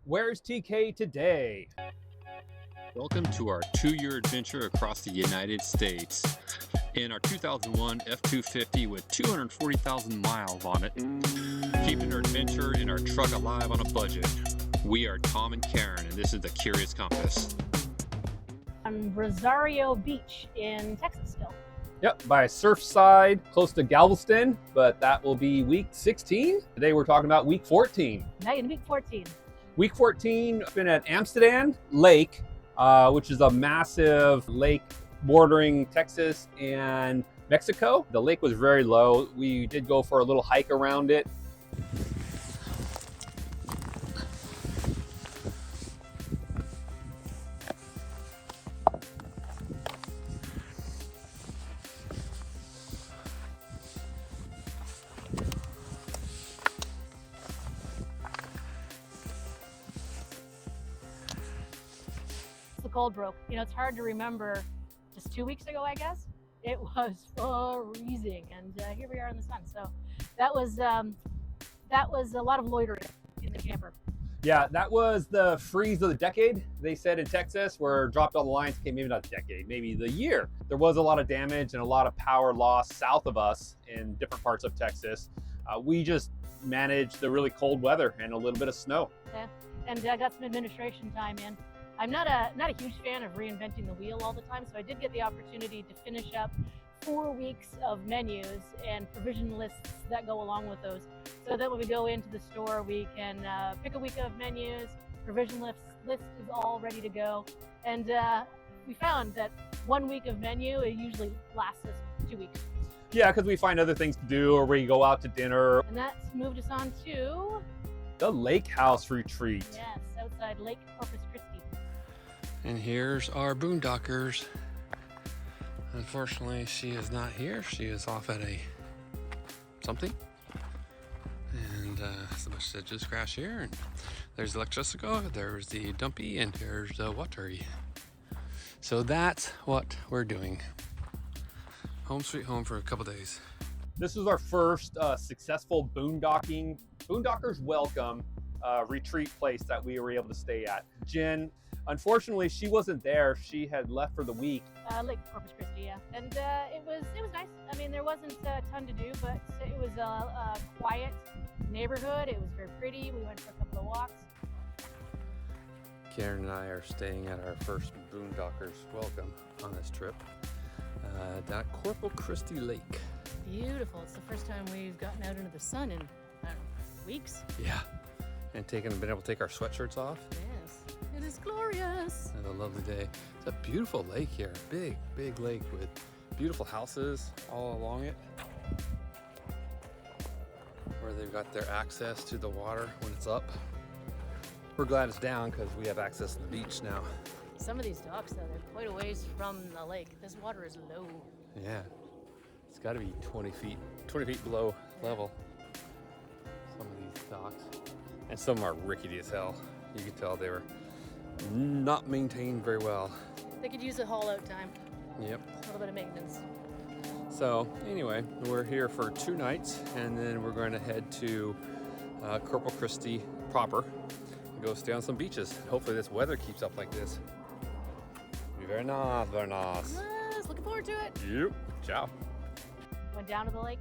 Where's TK today? Welcome to our 2-year adventure across the United States. In our 2001 F-250 with 240,000 miles on it, keeping our adventure in our truck alive on a budget. We are Tom and Karen, and this is the Curious Compass. On Rosario Beach in Texas still. Yep, by Surfside, close to Galveston, but that will be week 16. Today we're talking about week 14. Now in week 14. Week 14, been at Amistad Lake, which is a massive lake bordering Texas and Mexico. The lake was very low. We did go for a little hike around it. The cold broke. You know, it's hard to remember. Just 2 weeks ago, I guess, it was freezing, and here we are in the sun. So that was a lot of loitering in the camper. Yeah, that was the freeze of the decade, they said in Texas, where dropped all the lines came, maybe not the decade, maybe the year. There was a lot of damage and a lot of power loss south of us in different parts of Texas. We just managed the really cold weather and a little bit of snow. Yeah, and I got some administration time in. I'm not a huge fan of reinventing the wheel all the time, so I did get the opportunity to finish up 4 weeks of menus and provision lists that go along with those, so that when we go into the store, we can pick a week of menus, provision list is all ready to go, and we found that 1 week of menu, it usually lasts us 2 weeks. Yeah, because we find other things to do, or we go out to dinner. And that's moved us on to the Lake House Retreat. Yes, outside Lake Corpus Christi. And here's our boondockers. Unfortunately, she is not here. She is off at a something. And there's a bunch of sedges grass here. And there's the Electricico, there's the Dumpy, and there's the Watery. So that's what we're doing. Home sweet home for a couple days. This was our first successful Boondockers Welcome retreat place that we were able to stay at. Jen, unfortunately, she wasn't there. She had left for the week. Lake Corpus Christi, yeah. And it was nice. I mean, there wasn't a ton to do, but it was a quiet neighborhood. It was very pretty. We went for a couple of walks. Karen and I are staying at our first Boondockers Welcome on this trip down at Corpus Christi Lake. Beautiful. It's the first time we've gotten out into the sun in, I don't know, weeks. Yeah, and been able to take our sweatshirts off. Yes, it is glorious. And a lovely day. It's a beautiful lake here, big lake with beautiful houses all along it, where they've got their access to the water when it's up. We're glad it's down because we have access to the beach now. Some of these docks, though, they're quite a ways from the lake. This water is low. Yeah, it's got to be 20 feet below level. Some of these docks, and some are rickety as hell. You could tell they were not maintained very well. They could use a haul out time. Yep. A little bit of maintenance. So anyway, we're here for 2 nights, and then we're going to head to Corpus Christi proper and go stay on some beaches. Hopefully this weather keeps up like this. Be very nice, very nice. Yes, looking forward to it. Yep. Ciao. Went down to the lake.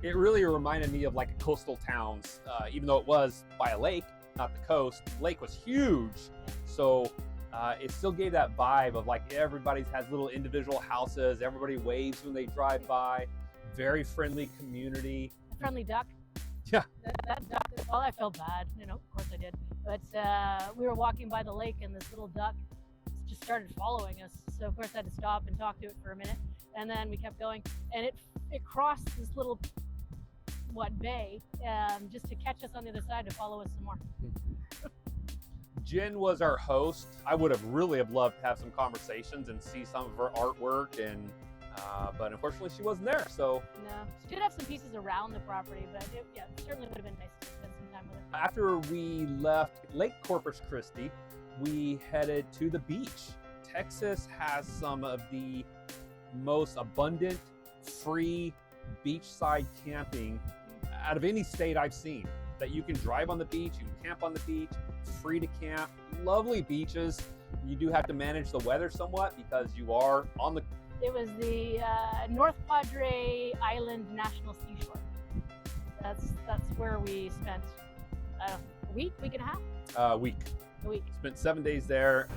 It really reminded me of like coastal towns, even though it was by a lake, not the coast. The lake was huge, so it still gave that vibe of like everybody has little individual houses. Everybody waves when they drive by. Very friendly community. A friendly duck. Yeah. That duck. Well, I felt bad. You know, of course I did. But we were walking by the lake, and this little duck just started following us. So of course I had to stop and talk to it for a minute, and then we kept going, and it crossed this little bay just to catch us on the other side to follow us some more. Jen was our host. I would have really loved to have some conversations and see some of her artwork, and but unfortunately she wasn't there. So no, she did have some pieces around the property, but it certainly would have been nice to spend some time with her. After we left Lake Corpus Christi, we headed to the beach. Texas has some of the most abundant, free beachside camping out of any state I've seen. that you can drive on the beach, you can camp on the beach, it's free to camp, lovely beaches. You do have to manage the weather somewhat because you are on the... It was the North Padre Island National Seashore. That's where we spent a week and a half? A week. Spent 7 days there.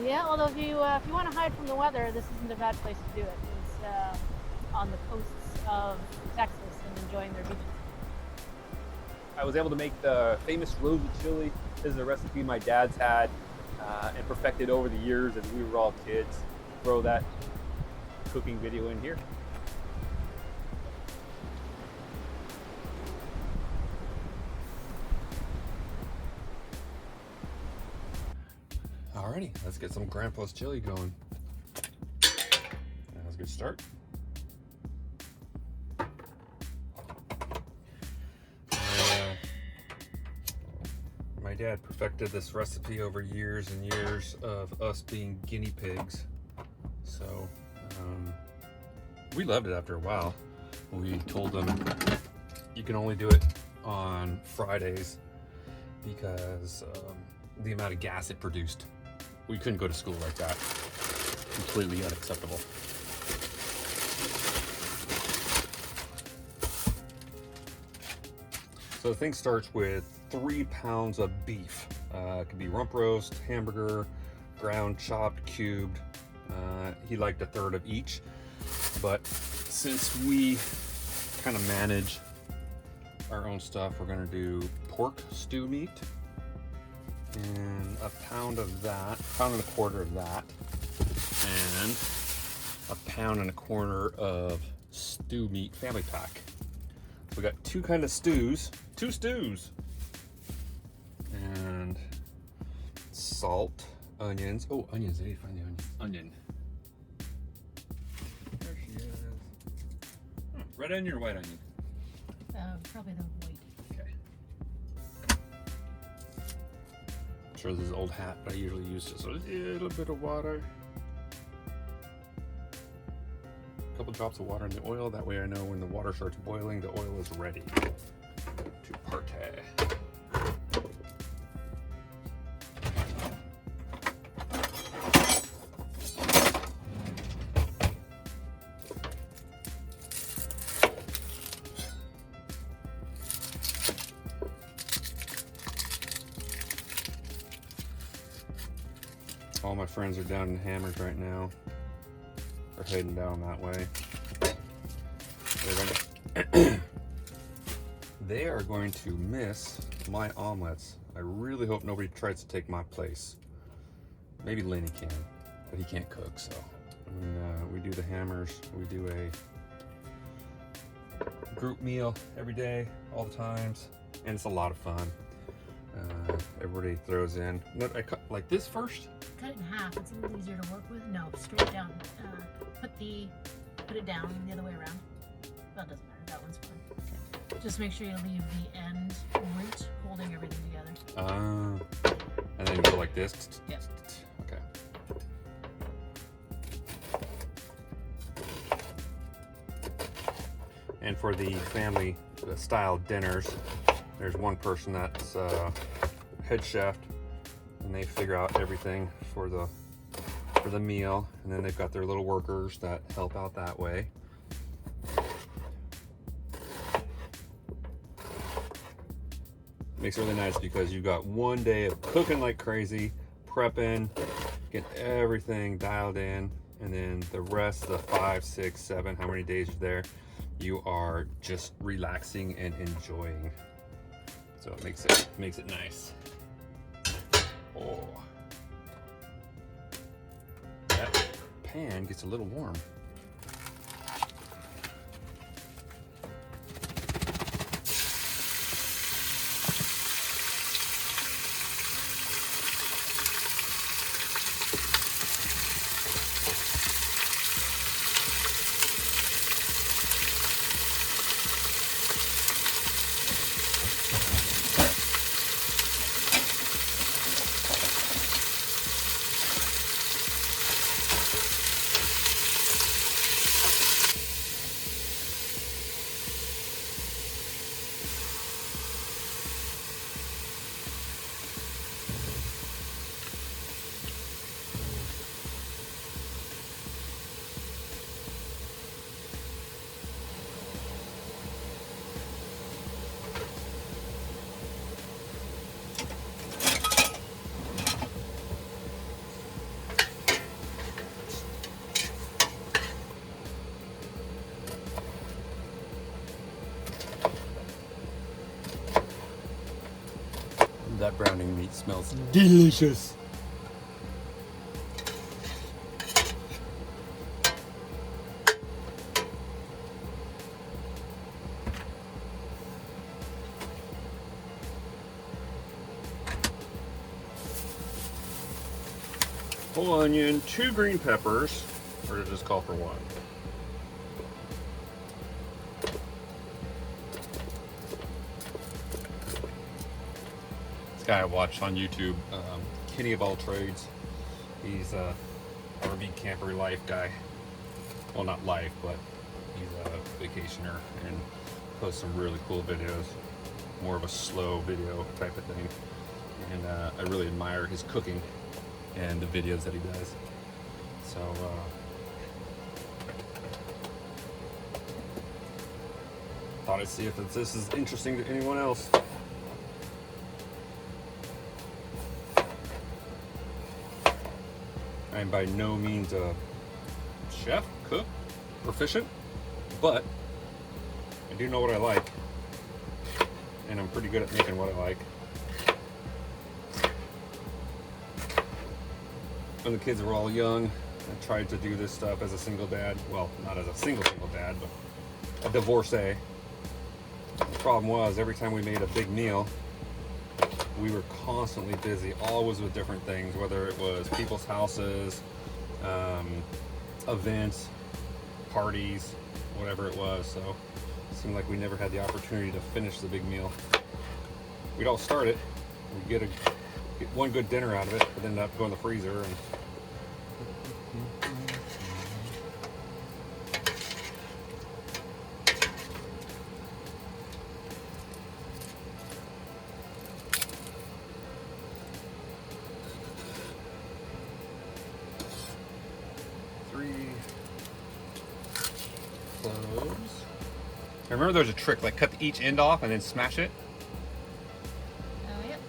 Yeah, although if you want to hide from the weather, this isn't a bad place to do it. It's on the coasts of Texas and enjoying their beaches. I was able to make the famous rosy chili. This is a recipe my dad's had and perfected over the years as we were all kids. Throw that cooking video in here. Alrighty, let's get some Grandpa's chili going. That was a good start. My dad perfected this recipe over years and years of us being guinea pigs. So we loved it after a while. We told them you can only do it on Fridays because the amount of gas it produced. We couldn't go to school like that. Completely unacceptable. So the thing starts with 3 pounds of beef. It could be rump roast, hamburger, ground, chopped, cubed. He liked a third of each. But since we kind of manage our own stuff, we're gonna do pork stew meat. And a pound of that, pound and a quarter of that, and a pound and a quarter of stew meat family pack. So we got 2 kind of stews, 2 stews, and salt, onions. Oh, onions! I need to find the onion. There she is. Red onion or white onion? Probably the white. Sure, this is an old hat, but I usually use just a little bit of water. A couple drops of water in the oil, that way I know when the water starts boiling, the oil is ready to partay. All my friends are down in Hammers right now. They're heading down that way. They are going to miss my omelets. I really hope nobody tries to take my place. Maybe Lenny can, but he can't cook, so. When we do the Hammers, we do a group meal every day, all the times, and it's a lot of fun. Everybody throws in. No, I cut like this first. Cut it in half. It's a little easier to work with. No, straight down. Put it down the other way around. Well, it doesn't matter. That one's fun. Just make sure you leave the end root holding everything together. And then go like this. Yep. Okay. And for the family style dinners, there's one person that's head chef, and they figure out everything for the meal, and then they've got their little workers that help out that way. Makes it really nice because you've got one day of cooking like crazy, prepping, getting everything dialed in, and then the rest, the 5, 6, 7, how many days you're there, you are just relaxing and enjoying. So it makes it nice. Oh, that pan gets a little warm. That browning meat smells delicious. Whole onion, 2 green peppers, or to just call for 1. Guy I watch on YouTube, Kenny of all trades. He's a RV camper life guy. Well, not life, but he's a vacationer and posts some really cool videos. More of a slow video type of thing. And I really admire his cooking and the videos that he does. So thought I'd see if this is interesting to anyone else. I'm by no means a chef, cook, proficient, but I do know what I like, and I'm pretty good at making what I like. When the kids were all young, I tried to do this stuff as a single dad. Well, not as a single dad, but a divorcee. The problem was, every time we made a big meal, we were constantly busy, always with different things, whether it was people's houses, events, parties, whatever it was. So it seemed like we never had the opportunity to finish the big meal. We'd all start it, we'd get one good dinner out of it, but then have to go in the freezer. And I remember there was a trick, like cut each end off and then smash it. Oh, yep.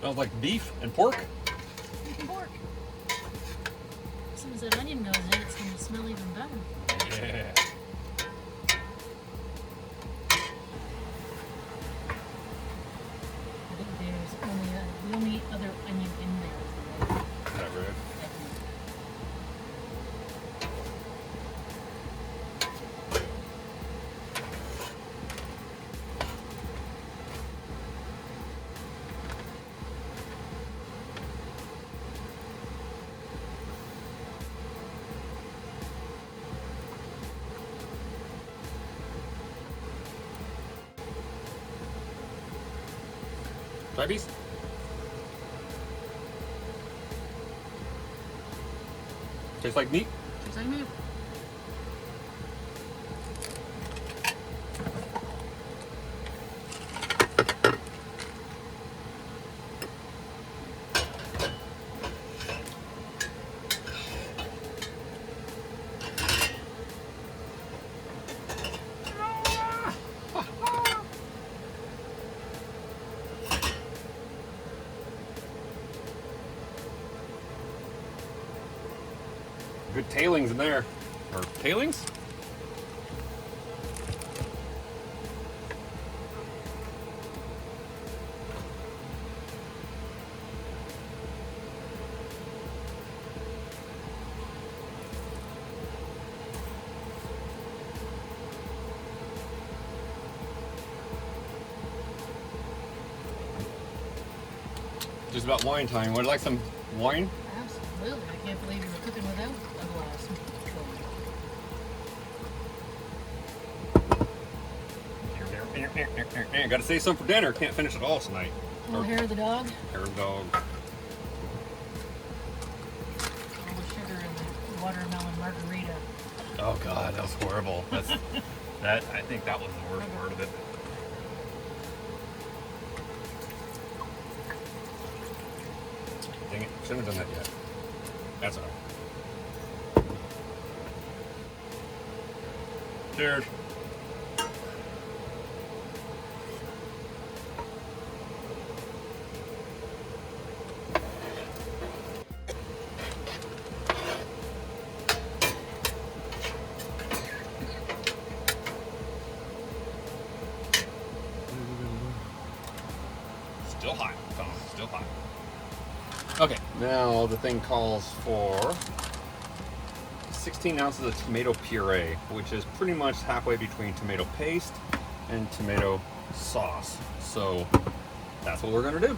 Smells like beef and pork. Beef and pork. As soon as that onion goes in, it's going to smell even better. Yeah. Try these? Tastes like meat? Tastes like meat. Good tailings in there. Or tailings? Just about wine time. Would you like some wine? Absolutely. I can't believe you were cooking without a glass. Gotta save some for dinner. Can't finish it all tonight. A little hair of the dog. Hair of the dog. All the sugar in the watermelon margarita. Oh God, that was horrible. That I think that was the worst part of it. Dang it, shouldn't have done that yet. That's all right. Cheers. Still hot, Tom, still hot. Okay, now the thing calls for 16 ounces of tomato puree, which is pretty much halfway between tomato paste and tomato sauce. So that's what we're gonna do.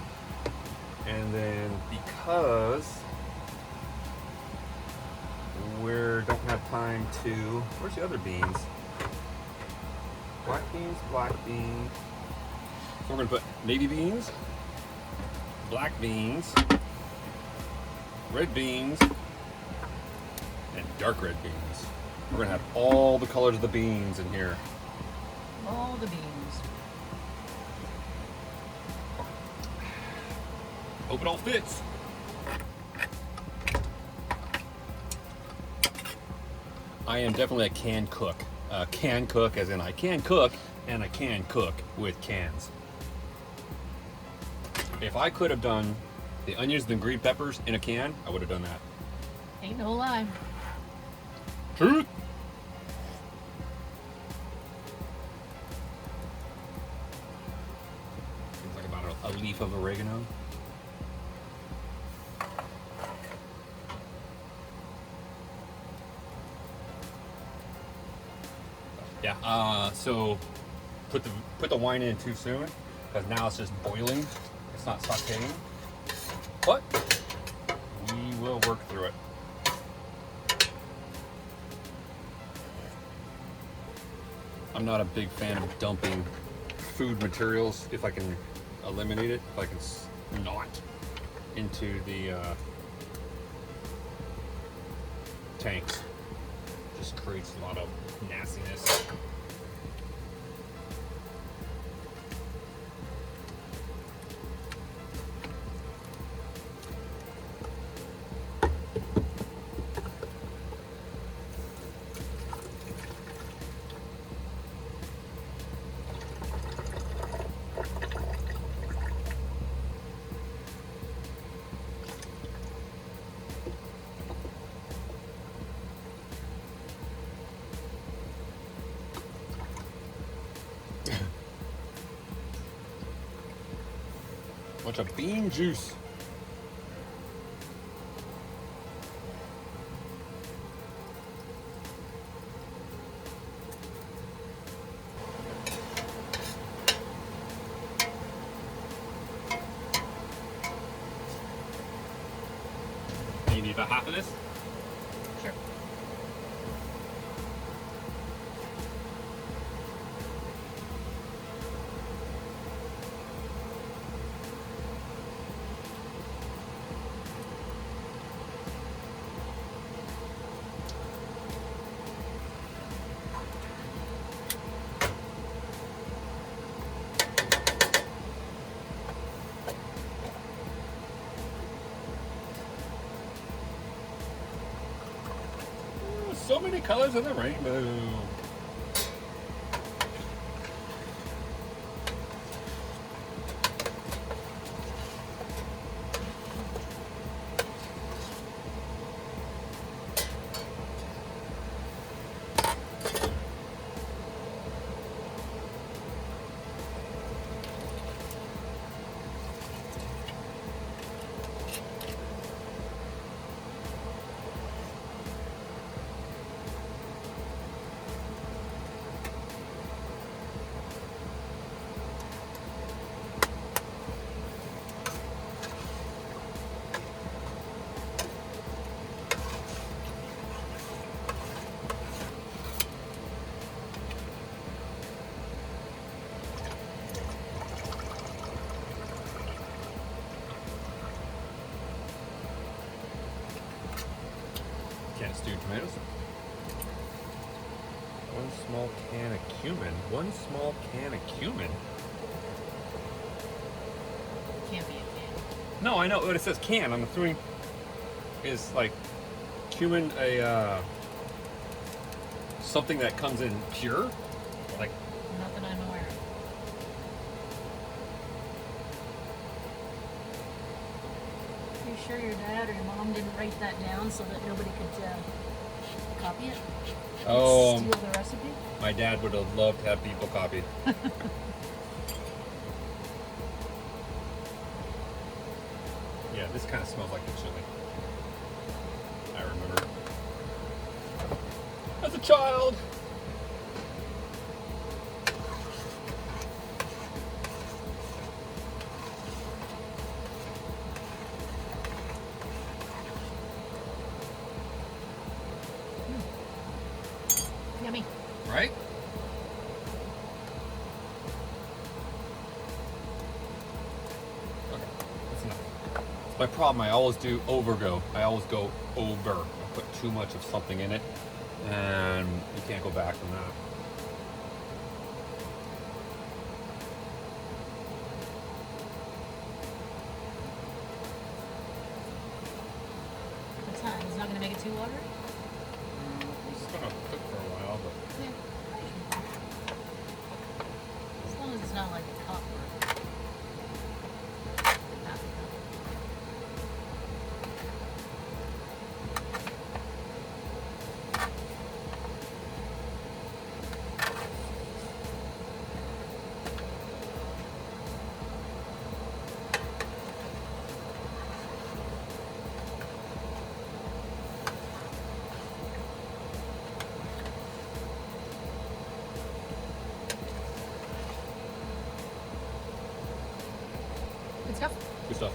And then because we don't have time to, where's the other beans? Black beans, black beans. So we're gonna put navy beans, black beans, red beans, and dark red beans. We're gonna have all the colors of the beans in here. All the beans. Hope it all fits. I am definitely a can cook. Can cook as in I can cook, and I can cook with cans. If I could have done the onions and the green peppers in a can, I would have done that. Ain't no lie. Truth. Seems like about a leaf of oregano. Yeah. So put the wine in too soon because now it's just boiling. It's not sautéing, but we will work through it. I'm not a big fan of dumping food materials if I can eliminate it, if I can not into the tanks. Just creates a lot of nastiness. Bunch of bean juice. You need about half of this? Sure. so many colors in the rainbow. Can of stewed tomatoes. One small can of cumin. One small can of cumin? Can't be a can. No, I know what it says can. I'm assuming is like cumin a something that comes in pure? Like Not that I'm aware of. Are you sure your dad or your mom didn't write that down so that nobody could copy it? Oh, Steal the recipe? my dad would have loved to have people copy. Yeah, this kind of smells like the chili. I remember. As a child. Yummy. Right? Okay, that's enough. My problem, I always do overgo. I always go over. I put too much of something in it, and you can't go back from that. What's that? It's not going to make it too watery? It's gonna cook for a while, but Yeah. As long as it's not like a cup or half a cup. Good stuff. good stuff.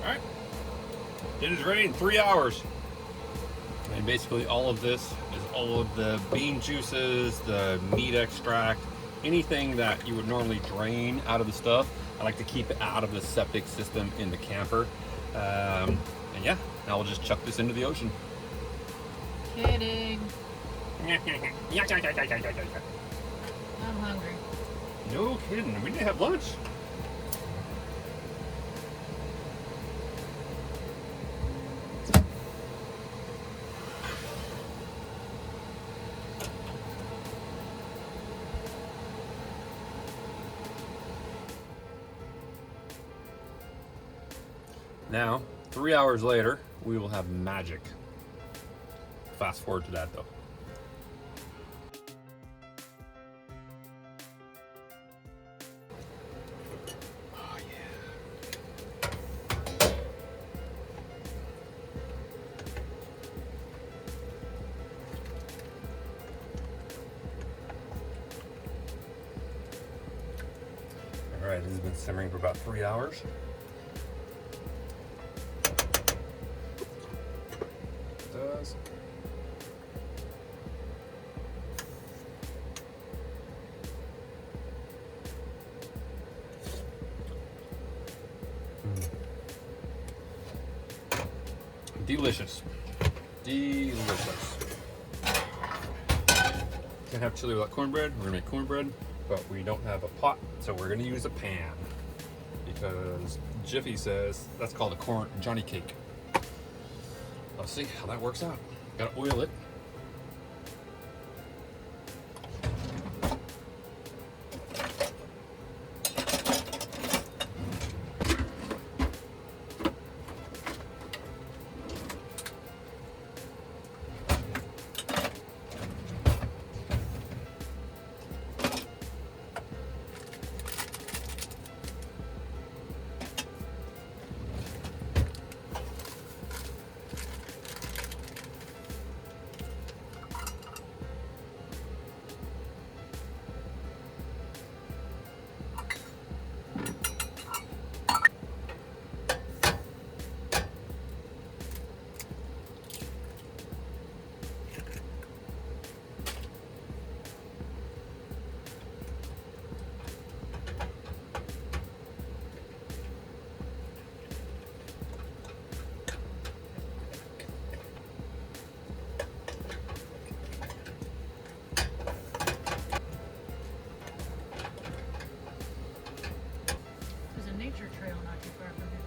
All right, dinner's ready in 3 hours. And basically all of this is all of the bean juices, the meat extract, anything that you would normally drain out of the stuff. I like to keep it out of the septic system in the camper. And yeah, now we'll just chuck this into the ocean. Kidding. I'm hungry. No kidding, we didn't have lunch. Now, 3 hours later, we will have magic. Fast forward to that though. Oh yeah. All right, this has been simmering for about 3 hours. Does. delicious. Delicious. Can't have chili without cornbread. We're gonna make cornbread, but we don't have a pot, so we're gonna use a pan. Because Jiffy says that's called a corn Johnny cake. Let's see how that works out. Gotta oil it. Nature trail not too far from here.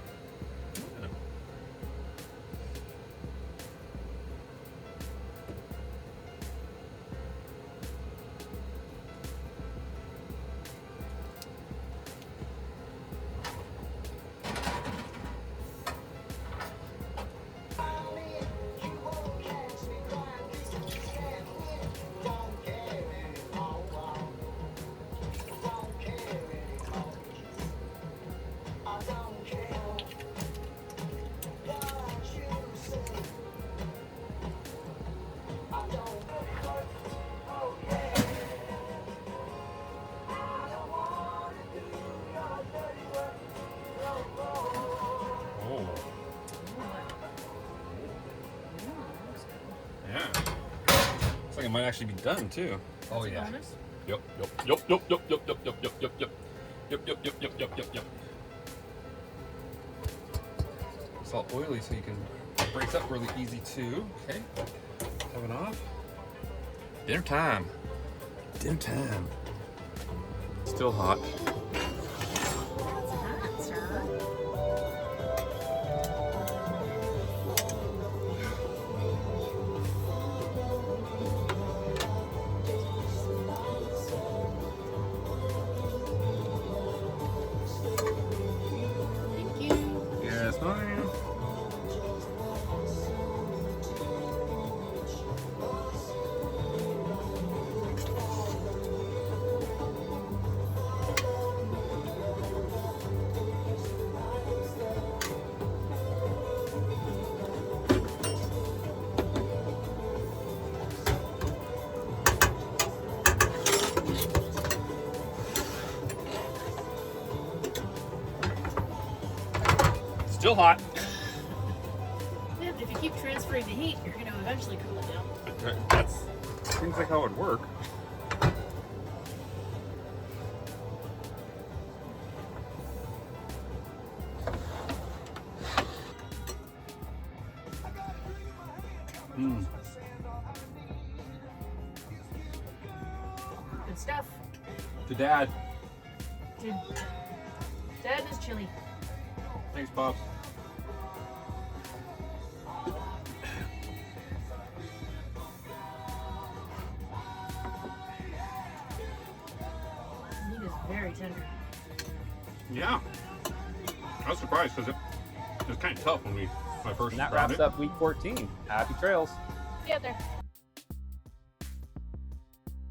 It might actually be done too. Oh yeah. Yep. It's all oily, so you can break up really easy too. Okay. Have it off. Dinner time. Dinner time. Still hot. Still hot. Yeah, but if you keep transferring the heat, you're going to eventually cool it down. That's seems like how it would work. Good stuff. To Dad. Dude, Dad is chili. Thanks, Pops. Meat is very tender. Yeah. I was surprised because it was kind of tough when I first And that found wraps it. up week 14. Happy trails. Get there.